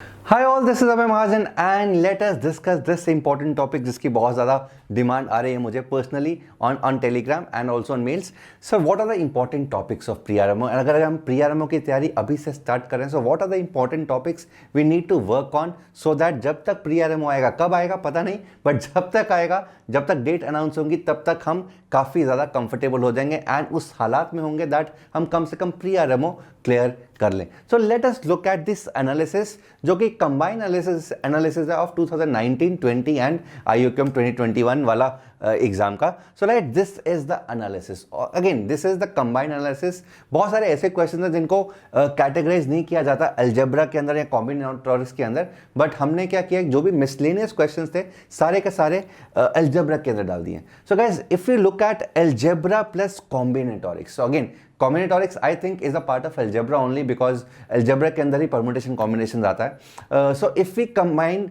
Hi all, this is Abhay Mahajan and let us discuss this important topic जिसकी बहुत ज़्यादा demand आ रही है मुझे personally on Telegram and also on mails. Sir, what are the important topics of pre RMO? अगर हम pre RMO की तैयारी अभी से स्टार्ट करें, so what are the important topics we need to work on so that जब तक pre RMO आएगा, कब आएगा पता नहीं, बट जब तक आएगा, जब तक डेट अनाउंस होंगी, तब तक हम काफ़ी ज़्यादा कंफर्टेबल हो जाएंगे एंड उस हालात में होंगे दैट हम कम से कम प्री आरएमओ क्लियर कर लें. So let us look at this analysis जो कि कंबाइंड एनालिसिस है ऑफ 2019, 20 एंड IUCAM 2021 वाला एग्जाम का. So right, this is the analysis. Again this is the combined analysis. बहुत सारे ऐसे क्वेश्चन हैं जिनको कैटेगराइज नहीं किया जाता अलजेब्रा के अंदर या कॉम्बिनेटोरिक्स के अंदर, बट हमने क्या किया, जो भी मिसलेनियस क्वेश्चंस थे सारे के सारे अलजेब्रा के अंदर डाल दिए. So guys, if you look at algebra plus combinatorics, so again combinatorics I think is a part of algebra only because algebra के अंदर ही permutation combinations आता है. So if we combine,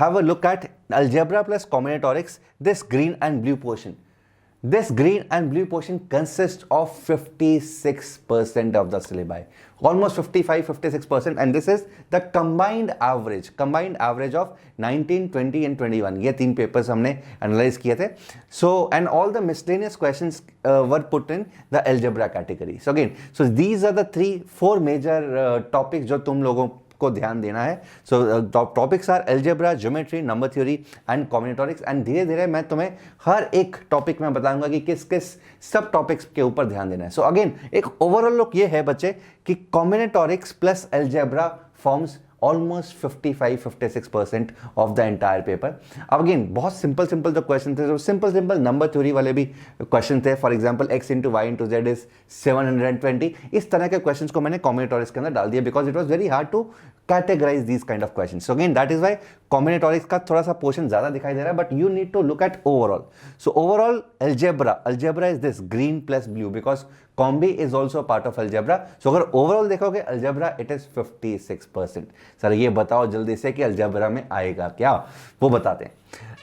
have a look at algebra plus combinatorics, this green and blue portion. This green and blue portion consists of 56% of the syllabi, almost 55-56%, and this is the combined average of 19, 20 and 21. ये तीन papers हमने analyze किए थे. So and all the miscellaneous questions were put in the algebra category. So again, so these are the 4 major topics जो तुम लोगों को ध्यान देना है. So topics are algebra, geometry, number theory and combinatorics. And धीरे धीरे मैं तुम्हें हर एक टॉपिक में बताऊंगा कि किस किस सब टॉपिक्स के ऊपर ध्यान देना है. सो अगेन एक ओवरऑल लुक ये है बच्चे कि combinatorics plus algebra forms almost 55-56% of the entire paper. अब अगेन बहुत सिंपल जो क्वेश्चन थे, जो सिंपल नंबर थ्योरी वाले भी क्वेश्चन थे. For example x into y into z is 720. इस तरह के क्वेश्चंस को मैंने कॉम्बिनेटोरिक्स के अंदर डाल दिया because it was very hard to categorise these kind of question. So again that is why combinatorics का थोड़ा सा पोर्शन ज्यादा दिखाई दे रहा है, but you need to look at overall. So overall algebra is this green plus blue because combi is also part of algebra. So अगर overall देखोगे अलजेब्रा इट इज 56%. सर ये बताओ जल्दी से कि अलजेब्रा में आएगा क्या, वो बताते हैं.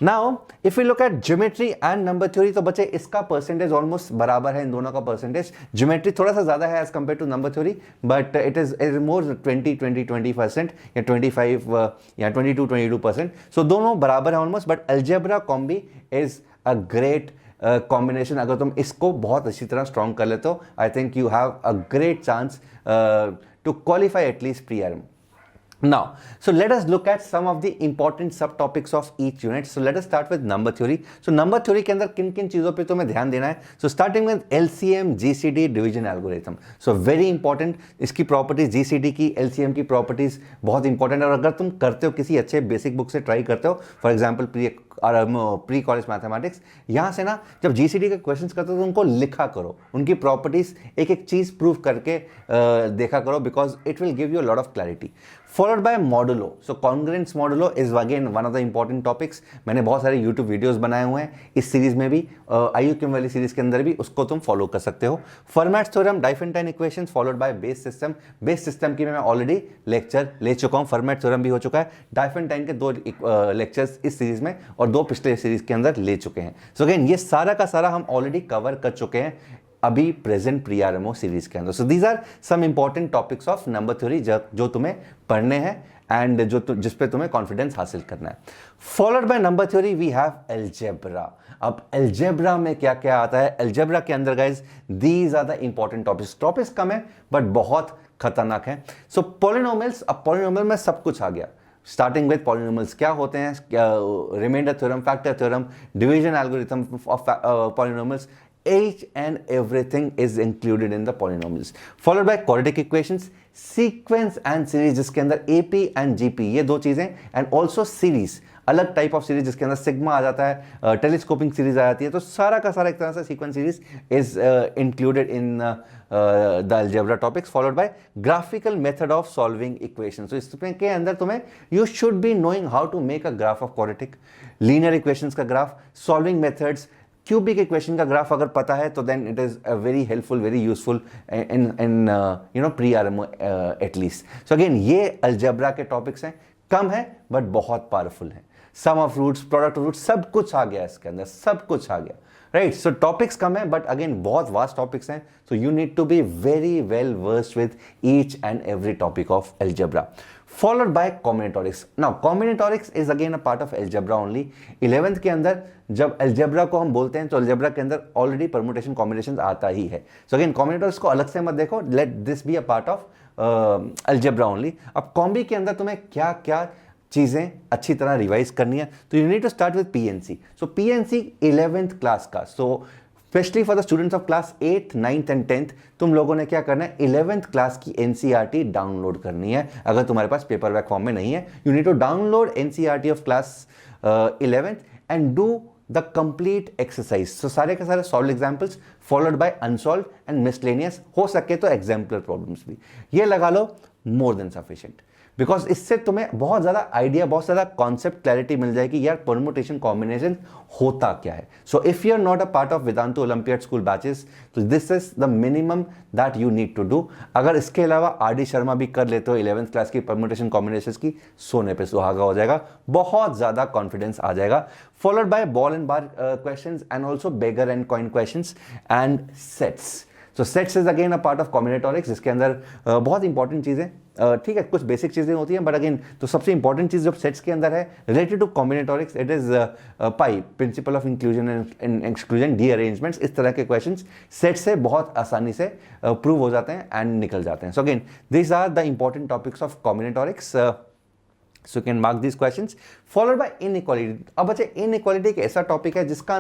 Now if you look eight geometry and number theory, तो बच्चे इसका परसेंटेज ऑलमोस्ट बराबर है इन दोनों का परसेंटेज. ज्योमेट्री थोड़ा सा ज्यादा है as compare to number theory, but it is more 20% या 25 या 22%. सो दोनों बराबर है almost, but algebra combi is a great combination. अगर तुम इसको बहुत अच्छी तरह स्ट्रॉन्ग कर लेते हो, I think you have a great chance to qualify at least pre RMO. Now, so let us look at some of the important subtopics of each unit. So let us start with number theory. So number theory के अंदर किन किन चीज़ों पे तुम्हें ध्यान देना है. So starting with LCM, GCD, division algorithm. So very important. इसकी प्रॉपर्टीज, GCD की, LCM की प्रॉपर्टीज बहुत इंपॉर्टेंट है. और अगर तुम करते हो किसी अच्छे बेसिक बुक से ट्राई करते हो, for example pre college mathematics, यहाँ से ना जब GCD के क्वेश्चंस करते हो तो उनको लिखा करो, उनकी प्रॉपर्टीज एक एक चीज़ प्रूव करके देखा करो because it will give you lot of clarity. Followed by modulo. So congruence modulo is again one of the important topics. मैंने बहुत सारे YouTube वीडियोस बनाए हुए हैं इस सीरीज में भी, IUCAM वाली सीरीज के अंदर भी, उसको तुम फॉलो कर सकते हो. Format theorem, Diophantine equations, followed by base system. Base system की मैं ऑलरेडी लेक्चर ले चुका हूँ, फॉर्मेट थ्योरम भी हो चुका है, डाइफेंटाइन के 2 लेक्चर्स इस सीरीज में और 2 पिछले सीरीज के अंदर ले चुके हैं. सो अगेन ये सारा का सारा हम ऑलरेडी कवर कर चुके हैं अभी प्रेजेंट प्री आरएमओ सीरीज के अंदर. So these are some important topics of number theory जो तुम्हें पढ़ने हैं एंड जिस पे तुम्हें कॉन्फिडेंस हासिल करना है. Followed by number theory we have algebra. अब अलजेब्रा में क्या क्या आता है? अलजेब्रा के अंदर guys these are the important topics कम है बट बहुत खतरनाक है. सो पॉलिनोमियल्स, अब पॉलिनोमियल में सब कुछ आ गया. स्टार्टिंग विद पॉलिनोमियल्स क्या होते हैं, remainder theorem, factor theorem, division algorithm of polynomials, each and everything is included in the polynomials. Followed by quadratic equations, sequence and series जिसके अंदर AP and GP ये 2 चीजें, and also series, अलग type of series जिसके अंदर sigma आ जाता है, telescoping series आ जाती है. तो सारा का सारा एक तरह से sequence series is included in the algebra topics. Followed by graphical method of solving equation. तो इसमें के अंदर तुम्हें you should be knowing how to make a graph of quadratic, linear equations का graph, solving methods, cubic equation का graph अगर पता है तो then it is very helpful, very useful in you know pre RMO at least. So again ये algebra के topics हैं, कम है बट बहुत पावरफुल हैं. Sum of roots, product of roots, सब कुछ आ गया इसके अंदर, सब कुछ आ गया. राइट, सो टॉपिक्स कम है बट अगेन बहुत वास्ट टॉपिक्स हैं. So you need to be very well versed with each and every topic of algebra. followed by combinatorics. Now combinatorics is again a part of algebra only. 11th के अंदर जब algebra को हम बोलते हैं तो algebra के अंदर ऑलरेडी परमुटेशन कॉम्बिनेशन आता ही है. सो अगेन combinatorics को अलग से मत देखो, let this be a part of algebra only. अब कॉम्बी के अंदर तुम्हें क्या क्या चीज़ें अच्छी तरह रिवाइज करनी है, तो you need to start with PNC. So PNC 11th class का, so specially for the students of class 8th, 9th and 10th, तुम लोगों ने क्या करना है, 11th क्लास की एनसीईआरटी डाउनलोड करनी है. अगर तुम्हारे पास पेपर बैक फॉर्म में नहीं है, you need to download NCERT of class 11th and do the complete exercise. So सारे के सारे solved examples followed by unsolved and miscellaneous, हो सके तो एग्जाम्पलर प्रॉब्लम्स भी. ये लगा लो, मोर देन सफिशिएंट. बिकॉज इससे तुम्हें बहुत ज़्यादा आइडिया, बहुत ज़्यादा कॉन्सेप्ट क्लैरिटी मिल जाएगी यार परमुटेशन कॉम्बिनेशन होता क्या है. So if you are not a part of Vedantu olympiad school batches, तो this is the minimum that you need to do. अगर इसके अलावा आर.डी. शर्मा भी कर लेते हो 11th क्लास की परमुटेशन कॉम्बिनेशन की, सोने पे सुहागा हो जाएगा, बहुत ज़्यादा कॉन्फिडेंस आ जाएगा. Followed by ball and bar questions and also beggar and coin questions and sets. So sets is again a part of combinatorics, जिसके अंदर बहुत इंपॉर्टेंट चीज़ें, ठीक है, कुछ बेसिक चीज़ें होती हैं, बट अगेन तो सबसे इंपॉर्टेंट चीज़ जब सेट्स के अंदर है related to combinatorics, it is PIE, principle of inclusion and exclusion, derangements. इस तरह के क्वेश्चंस सेट से बहुत आसानी से प्रूव हो जाते हैं एंड निकल जाते हैं. So again this are the important topics of combinatorics. So can mark this questions. Followed by inequality. अब बच्चे इनइक्वालिटी एक ऐसा टॉपिक है जिसका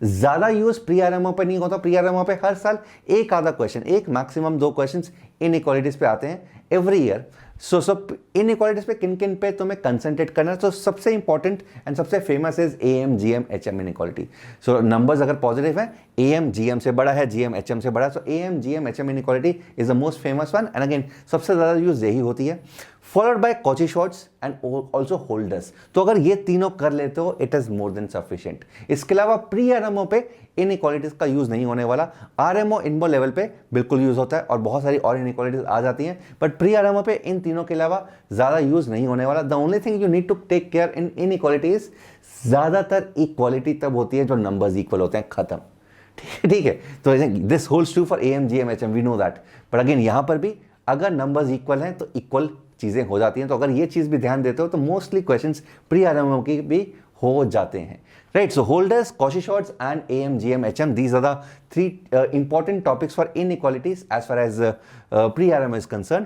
ज़्यादा यूज़ प्री आरएमओ पे नहीं होता. प्री आरएमओ पे हर साल एक आधा क्वेश्चन, एक मैक्सिमम 2 क्वेश्चंस इनइक्वालिटीज़ पे आते हैं एवरी ईयर. सो सब इनइक्वालिटीज़ पे किन किन पे तुम्हें कंसंट्रेट करना है. तो सबसे इंपॉर्टेंट एंड सबसे famous is M G M H M inequality. So numbers अगर पॉजिटिव है, ए एम जी एम से बड़ा है, जी एम एच एम से बड़ा है, so A M G M H M inequality is the most famous one and again सबसे ज़्यादा यूज यही होती है. Followed by Cauchy Schwarz and also Holder's. तो अगर ये तीनों कर लेते हो, it is more than sufficient. इसके अलावा प्री आरएमओ पे इनइक्वालिटीज का यूज नहीं होने वाला. आरएमओ इनबो लेवल पे बिल्कुल यूज होता है और बहुत सारी और इनइक्वालिटीज आ जाती हैं, बट प्री आरएमओ पे इन तीनों के अलावा ज्यादा यूज नहीं होने वाला. The only thing you need to take care in inequalities, ज्यादातर इक्वालिटी तब होती है जो नंबर्स इक्वल होते हैं, खत्म. ठीक है, तो this holds true for AM GM HM, we know that. But again यहां पर भी अगर नंबर्स इक्वल हैं तो इक्वल चीजें हो जाती हैं. तो अगर ये चीज भी ध्यान देते हो तो मोस्टली क्वेश्चंस प्री आरएमओ की भी हो जाते हैं. Right, so Holder's, Cauchy Schwarz and AM GM HM, these are the 3 important topics for inequalities as far as pre RMO is concern.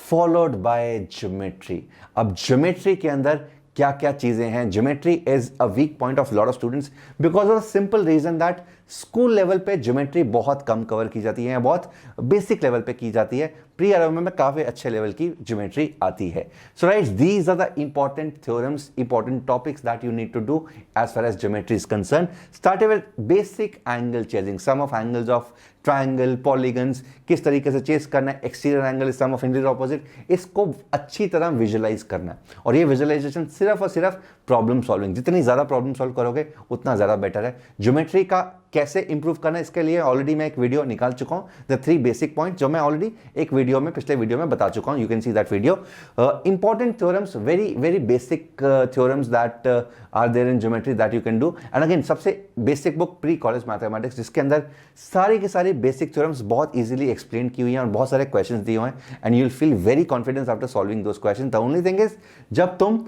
Followed by geometry. अब ज्योमेट्री के अंदर क्या क्या चीजें हैं. Geometry is a weak point of lot of students because of the simple reason that school level पे geometry बहुत कम कवर की जाती है, बहुत बेसिक लेवल पे की जाती है. प्री आरएमओ में काफी अच्छे लेवल की ज्योमेट्री आती है. So right, these are the important theorems, important topics that you need to do as far as geometry is concern. Start with basic angle chasing, sum of angles of triangle, polygons, किस तरीके से chase करना है, exterior angle is sum of interior opposite, इसको अच्छी तरह visualise करना है. और ये विजुलाइजेशन सिर्फ और सिर्फ प्रॉब्लम सॉल्विंग, जितनी ज्यादा प्रॉब्लम सॉल्व करोगे उतना ज्यादा बेटर है. ज्योमेट्री का कैसे इंप्रूव करना है, इसके लिए ऑलरेडी मैं एक वीडियो निकाल चुका हूं, द 3 बेसिक पॉइंट, जो मैं ऑलरेडी एक वीडियो में, पिछले वीडियो में बता चुका हूं. You can see that video. Important theorems, very very basic theorems that are there in geometry that you can do. And again सबसे basic book pre college mathematics, जिसके अंदर सारी की सारी बेसिक थ्योरम्स बहुत इजीली एक्सप्लेन की हुई हैं और बहुत सारे क्वेश्चंस दिए हुए हैं and you will feel very confidence after solving those question. The only thing is, जब तुम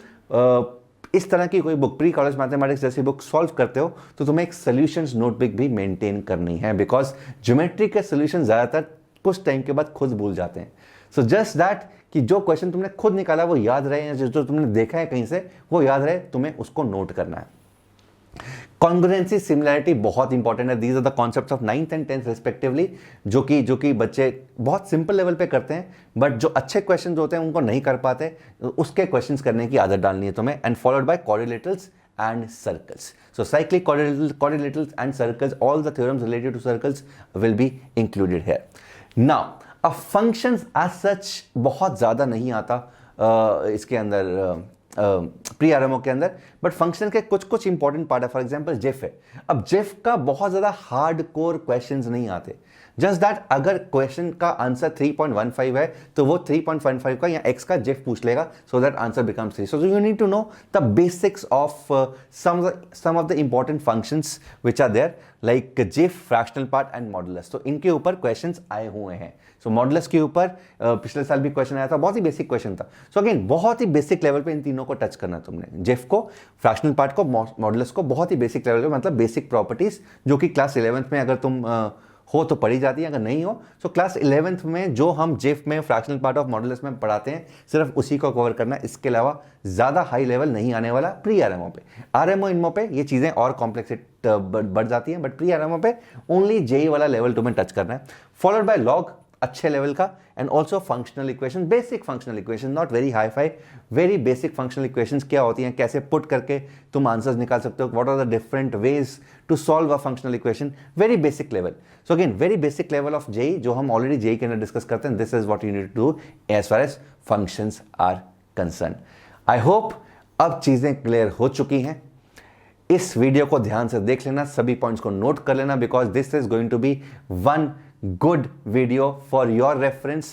इस तरह की कोई बुक, प्री कॉलेज मैथमेटिक्स जैसी बुक सॉल्व करते हो, तो तुम्हें एक सॉल्यूशंस नोटबुक भी मेंटेन करनी है, बिकॉज ज्योमेट्री के सॉल्यूशन ज्यादातर कुछ टाइम के बाद खुद भूल जाते हैं. सो जस्ट दैट कि जो क्वेश्चन तुमने खुद निकाला वो याद रहे, या जो तुमने देखा है कहीं से वो याद रहे, तुम्हें उसको नोट करना है. कॉन्ग्रुएंसी, सिमिलैरिटी बहुत इंपॉर्टेंट है. These are the concepts of 9th and 10th respectively, जो कि बच्चे बहुत सिंपल लेवल पे करते हैं, बट जो अच्छे क्वेश्चंस होते हैं उनको नहीं कर पाते, उसके क्वेश्चंस करने की आदत डालनी है तुम्हें. And followed by quadrilaterals and circles. So cyclic correlaterals and circles, all the theorems related to circles will be included here. Now, अब functions as such बहुत ज़्यादा नहीं आता इसके अंदर, प्री आरएमओ के अंदर, बट फंक्शन के कुछ कुछ इंपॉर्टेंट पार्ट है. फॉर एग्जांपल जेफ है. अब जेफ का बहुत ज़्यादा हार्ड कोर क्वेश्चंस नहीं आते. जस्ट दैट अगर क्वेश्चन का आंसर 3.15 है तो वो 3.15 का या x का जेफ पूछ लेगा, so that answer becomes 3. So you need to know the basics of some of the important functions which are there like GIF, fractional part and modulus. तो इनके ऊपर क्वेश्चंस आए हुए हैं. सो मॉडुलस के ऊपर पिछले साल भी क्वेश्चन आया था, बहुत ही बेसिक क्वेश्चन था. सो अगेन बहुत ही बेसिक लेवल पे इन तीनों को टच करना तुमने, जेफ को, फ्रैक्शनल पार्ट को, मॉडुलस को, बहुत ही बेसिक लेवल पे, मतलब बेसिक प्रॉपर्टीज जो कि क्लास 11th में अगर तुम हो तो पढ़ी जाती है, अगर नहीं हो तो क्लास 11th में जो हम जेफ में, फ्रैक्शनल पार्ट ऑफ मॉडुलस में पढ़ाते हैं सिर्फ उसी को कवर करना. इसके अलावा ज़्यादा हाई लेवल नहीं आने वाला प्री आरएमओ पे. आरएमओ इनमो पे ये चीज़ें और कॉम्प्लेक्सिटी बढ़ जाती हैं, बट प्री आरएमओ पे ओनली जेई वाला लेवल तुम्हें टच करना है, फॉलोड बाय लॉग अच्छे लेवल का, and also functional equation, basic functional equation, not very hi fi, very basic functional equations क्या होती हैं, कैसे पुट करके तुम आंसर्स निकाल सकते हो, what are the different ways to solve a functional equation, very basic level. So again very basic level of JEE जो हम ऑलरेडी जेई के अंदर डिस्कस करते हैं. This is what you need to do as far as functions are concern. I hope अब चीजें clear हो चुकी हैं. इस वीडियो को ध्यान से देख लेना, सभी पॉइंट्स को नोट कर लेना, because this is going to be one good video for your reference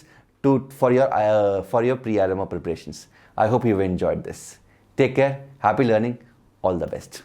for your pre-RMO preparations. I hope you've enjoyed this. Take care, happy learning, all the best.